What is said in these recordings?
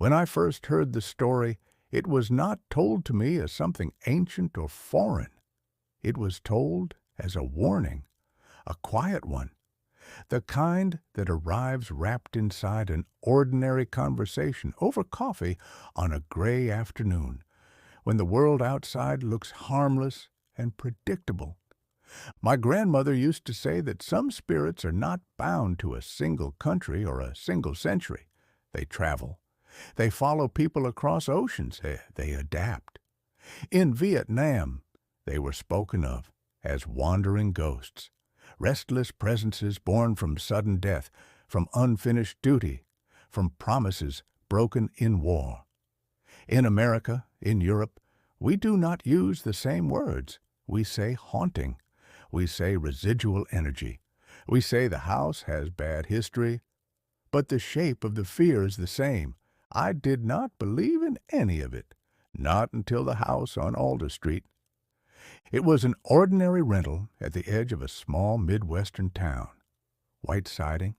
When I first heard the story, it was not told to me as something ancient or foreign. It was told as a warning, a quiet one, the kind that arrives wrapped inside an ordinary conversation over coffee on a gray afternoon, when the world outside looks harmless and predictable. My grandmother used to say that some spirits are not bound to a single country or a single century. They travel. They follow people across oceans. They adapt. In Vietnam, they were spoken of as wandering ghosts, restless presences born from sudden death, from unfinished duty, from promises broken in war. In America, in Europe, we do not use the same words. We say haunting. We say residual energy. We say the house has bad history, but the shape of the fear is the same. I did not believe in any of it, not until the house on Alder Street. It was an ordinary rental at the edge of a small Midwestern town. White siding,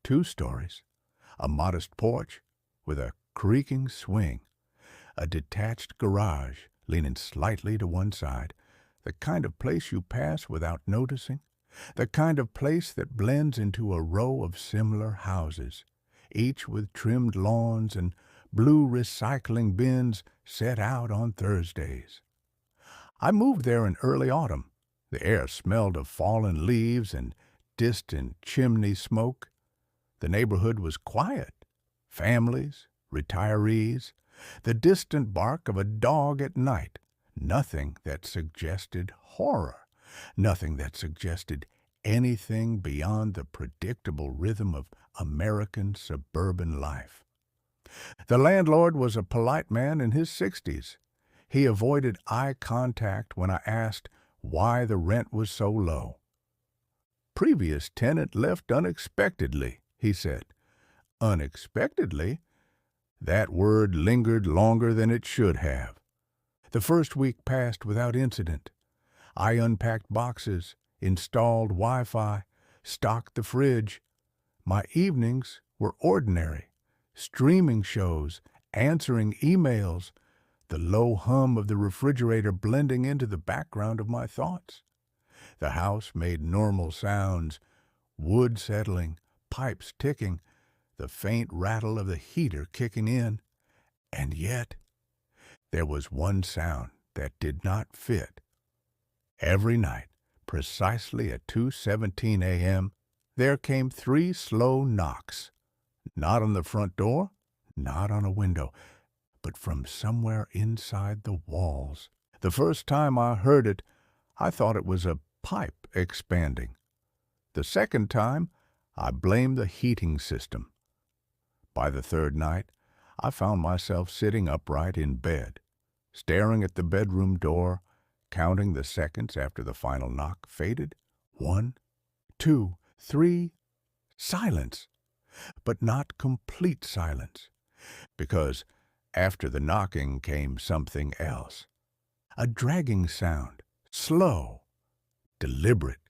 2 stories, a modest porch with a creaking swing, a detached garage leaning slightly to one side, the kind of place you pass without noticing, the kind of place that blends into a row of similar houses, each with trimmed lawns and blue recycling bins set out on Thursdays. I moved there in early autumn. The air smelled of fallen leaves and distant chimney smoke. The neighborhood was quiet. Families, retirees, the distant bark of a dog at night. Nothing that suggested horror. Nothing that suggested anything beyond the predictable rhythm of American suburban life. The landlord was a polite man in his 60s. He avoided eye contact when I asked why the rent was so low. Previous tenant left unexpectedly, he said. Unexpectedly? That word lingered longer than it should have. The first week passed without incident. I unpacked boxes, installed Wi-Fi, stocked the fridge. My evenings were ordinary. Streaming shows, answering emails, the low hum of the refrigerator blending into the background of my thoughts. The house made normal sounds, wood settling, pipes ticking, the faint rattle of the heater kicking in. And yet, there was one sound that did not fit. Every night, precisely at 2:17 a.m., there came 3 slow knocks. Not on the front door, not on a window, but from somewhere inside the walls. The first time I heard it, I thought it was a pipe expanding. The second time, I blamed the heating system. By the third night, I found myself sitting upright in bed, staring at the bedroom door, counting the seconds after the final knock faded. 1, 2, 3, silence. But not complete silence, because after the knocking came something else. A dragging sound, slow, deliberate,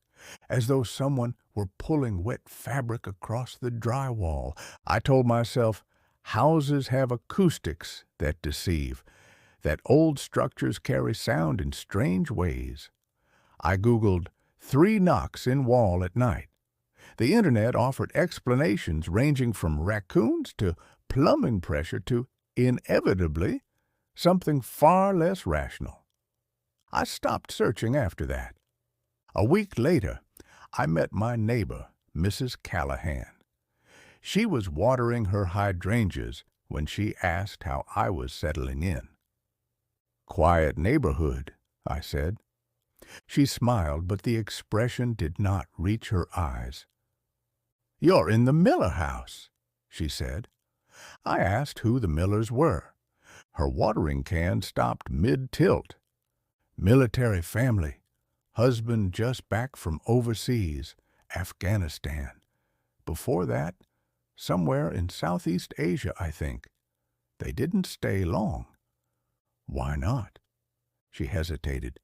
as though someone were pulling wet fabric across the drywall. I told myself, houses have acoustics that deceive, that old structures carry sound in strange ways. I Googled 3 knocks in wall at night. The internet offered explanations ranging from raccoons to plumbing pressure to, inevitably, something far less rational. I stopped searching after that. A week later, I met my neighbor, Mrs. Callahan. She was watering her hydrangeas when she asked how I was settling in. "Quiet neighborhood," I said. She smiled, but the expression did not reach her eyes. "You're in the Miller house," she said. I asked who the Millers were. Her watering can stopped mid-tilt. Military family. Husband just back from overseas, Afghanistan. Before that, somewhere in Southeast Asia, I think. They didn't stay long. Why not? She hesitated.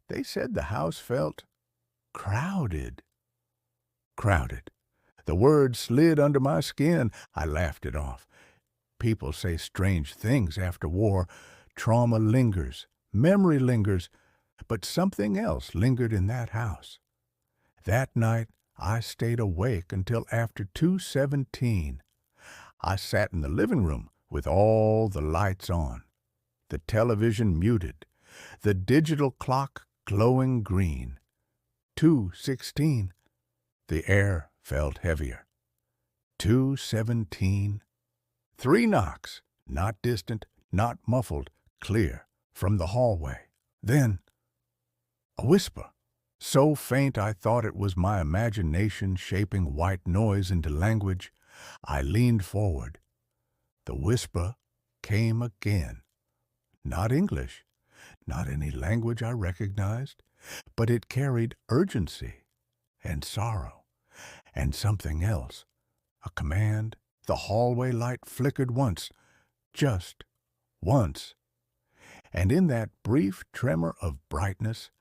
They said the house felt crowded. Crowded. The word slid under my skin. I laughed it off. People say strange things after war. Trauma lingers, memory lingers, but something else lingered in that house. That night, I stayed awake until after 2:17. I sat in the living room with all the lights on, the television muted, the digital clock glowing green. 2:16. The air felt heavier. 2:17. 3 knocks, not distant, not muffled, clear, from the hallway. Then, a whisper, so faint I thought it was my imagination shaping white noise into language. I leaned forward. The whisper came again. Not English, not any language I recognized, but it carried urgency and sorrow and something else. A command. The hallway light flickered once, just once. And in that brief tremor of brightness,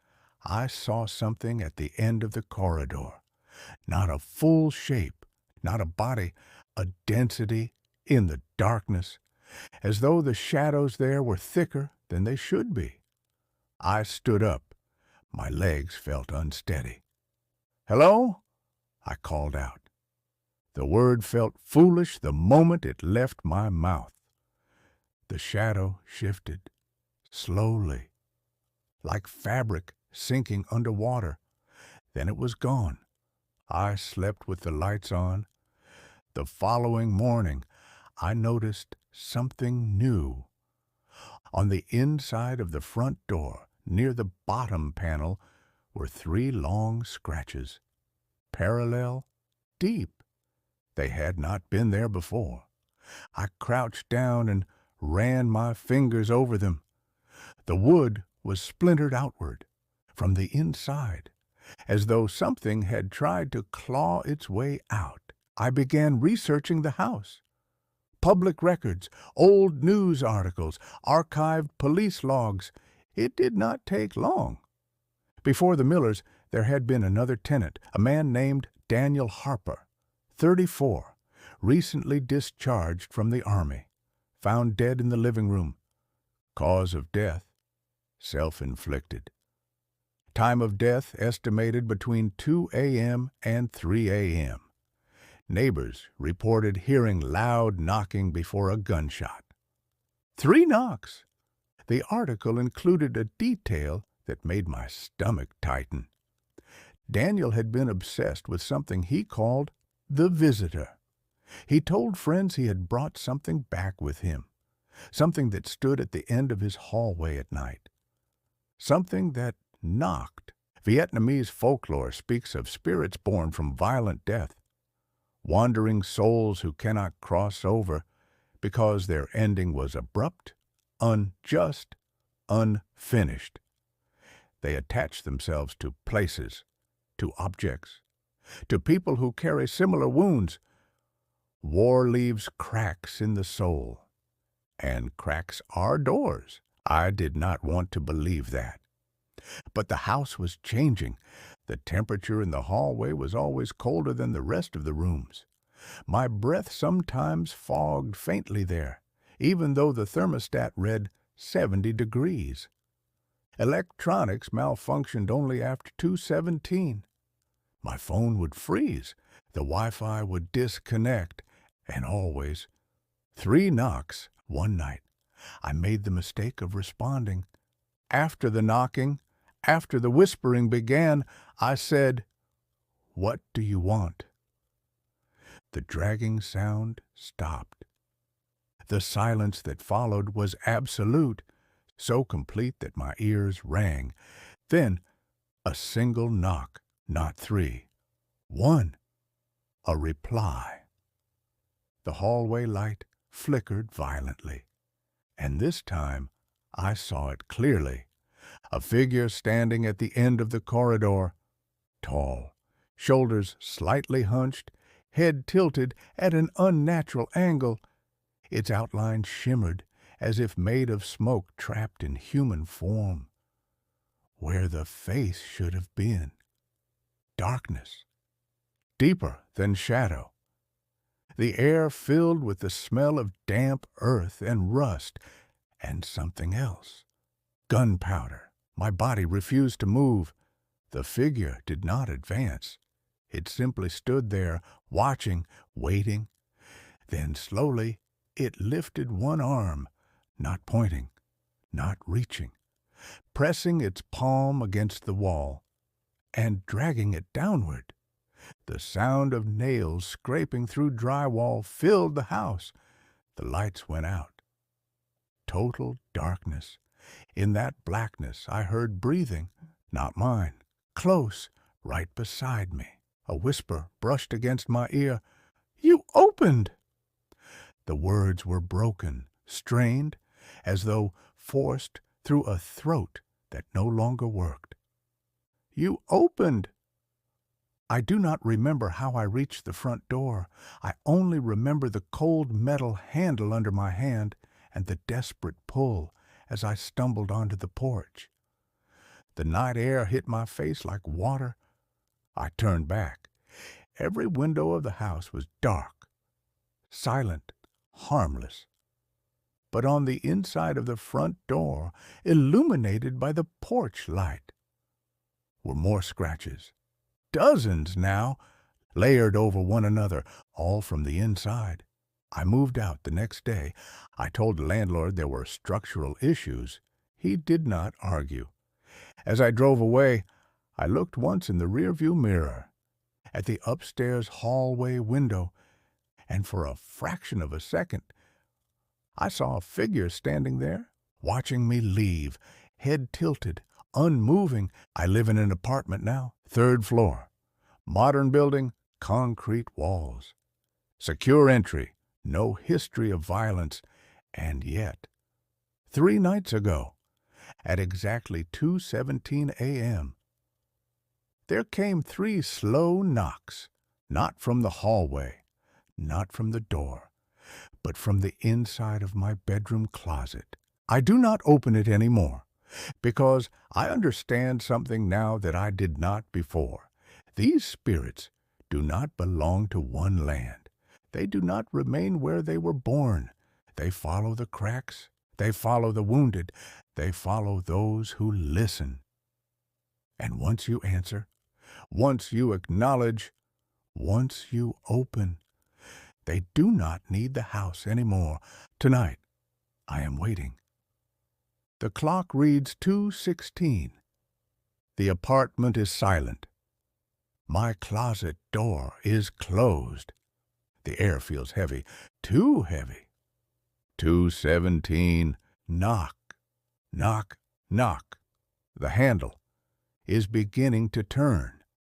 I saw something at the end of the corridor. Not a full shape, not a body, a density in the darkness, as though the shadows there were thicker than they should be. I stood up. My legs felt unsteady. "Hello?" I called out. The word felt foolish the moment it left my mouth. The shadow shifted, slowly, like fabric sinking under water. Then it was gone. I slept with the lights on. The following morning, I noticed something new. On the inside of the front door, near the bottom panel, were 3 long scratches, parallel, deep. They had not been there before. I crouched down and ran my fingers over them. The wood was splintered outward, from the inside, as though something had tried to claw its way out. I began researching the house. Public records, old news articles, archived police logs. It did not take long. Before the Millers, there had been another tenant, a man named Daniel Harper, 34, recently discharged from the Army, found dead in the living room. Cause of death, self-inflicted. Time of death estimated between 2 a.m. and 3 a.m. Neighbors reported hearing loud knocking before a gunshot. 3 knocks! The article included a detail that made my stomach tighten. Daniel had been obsessed with something he called the visitor. He told friends he had brought something back with him, something that stood at the end of his hallway at night, something that knocked. Vietnamese folklore speaks of spirits born from violent death, wandering souls who cannot cross over because their ending was abrupt, unjust, unfinished. They attach themselves to places, to objects, to people who carry similar wounds. War leaves cracks in the soul, and cracks are doors. I did not want to believe that. But the house was changing. The temperature in the hallway was always colder than the rest of the rooms. My breath sometimes fogged faintly there, even though the thermostat read 70 degrees. Electronics malfunctioned only after 2:17. My phone would freeze, the Wi-Fi would disconnect, and always 3 knocks one night. I made the mistake of responding. After the knocking, after the whispering began, I said, "What do you want?" The dragging sound stopped. The silence that followed was absolute, so complete that my ears rang. Then a single knock, not 3. 1. A reply. The hallway light flickered violently, and this time I saw it clearly. A figure standing at the end of the corridor, tall, shoulders slightly hunched, head tilted at an unnatural angle. Its outline shimmered as if made of smoke trapped in human form. Where the face should have been, darkness, deeper than shadow. the air filled with the smell of damp earth and rust, and something else. Gunpowder. My body refused to move. The figure did not advance. It simply stood there, watching, waiting. Then slowly it lifted one arm, not pointing, not reaching, pressing its palm against the wall, and dragging it downward. The sound of nails scraping through drywall filled the house. The lights went out. Total darkness. In that blackness I heard breathing, not mine, close, right beside me. A whisper brushed against my ear. "You opened!" The words were broken, strained, as though forced through a throat that no longer worked. "You opened!" I do not remember how I reached the front door. I only remember the cold metal handle under my hand and the desperate pull as I stumbled onto the porch. The night air hit my face like water. I turned back. Every window of the house was dark, silent, harmless. But on the inside of the front door, illuminated by the porch light, were more scratches. Dozens now, layered over one another, all from the inside. I moved out the next day. I told the landlord there were structural issues. He did not argue. As I drove away, I looked once in the rearview mirror, at the upstairs hallway window, and for a fraction of a second, I saw a figure standing there, watching me leave, head tilted, unmoving. I live in an apartment now, 3rd floor. Modern building, concrete walls. Secure entry, no history of violence, and yet, 3 nights ago, at exactly 2:17 a.m., there came 3 slow knocks, not from the hallway, not from the door, but from the inside of my bedroom closet. I do not open it any more, because I understand something now that I did not before. These spirits do not belong to one land. They do not remain where they were born. They follow the cracks. They follow the wounded. They follow those who listen. And once you answer, once you acknowledge, once you open, they do not need the house anymore. Tonight, I am waiting. The clock reads 2:16. The apartment is silent. My closet door is closed. The air feels heavy, too heavy. 2:17. Knock, knock, knock. The handle is beginning to turn.